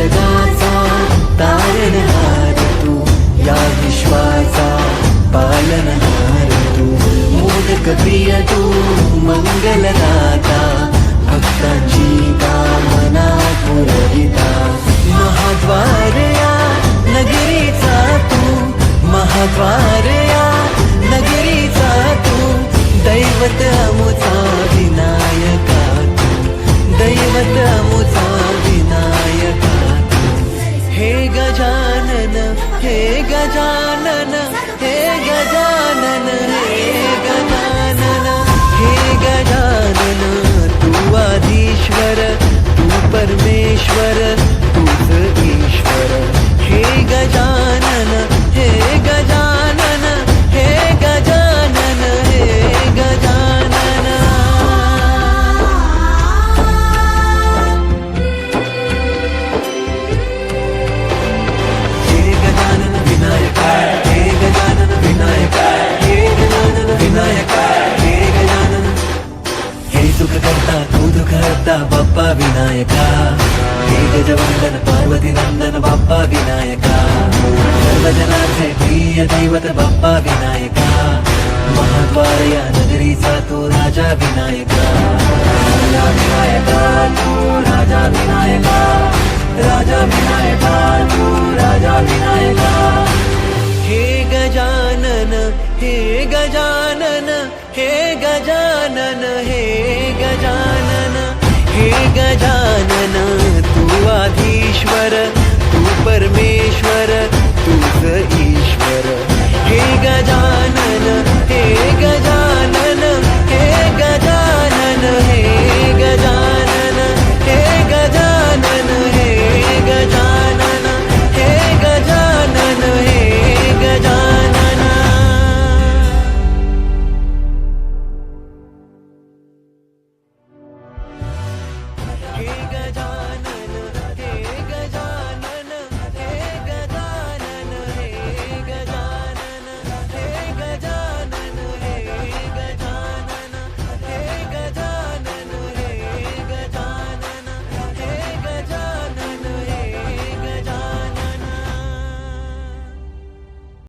जगाचा तारणहार तू, या विश्वाचा पालनहार तू, मोदक प्रिय तू, मंगलदाता, भक्तांची कामना पुरविता, महाद्वार या नगरीचा तू, महाद्वार या नगरीचा तू, दैवत अमुचा विनायका तू, दैवत अमुचा विनायका तू. हे गजानन, हे गजानन, हे गजानन, हे गजानन, हे गजानन, तू आधीश्वर, तू परमेश्वर, तूच ईश्वर. हे गजानन, हे गजानन, हे गजानन, हे गजानन. हे गजानन विनायका, हे गजानन विनायका, हे गजानन विनायका, हे गजानन. हे सुख करता तू दुःख हरता बाप्पा विनायका, हे गजवंदन पार्वती नंदन बाप्पा विनायका, सर्वजनांचे प्रिय दैवत बाप्पा विनायका, महाद्वार या नगरीचा तू राजा विनायका, राजा विनायका तू राजा विनायका, राजा विनायका तू राजा विनायका. हे गजानन, हे गजानन, हे गजानन, हे गजानन, हे गजानन, तू आधीश्वर, तू परमेश्वर,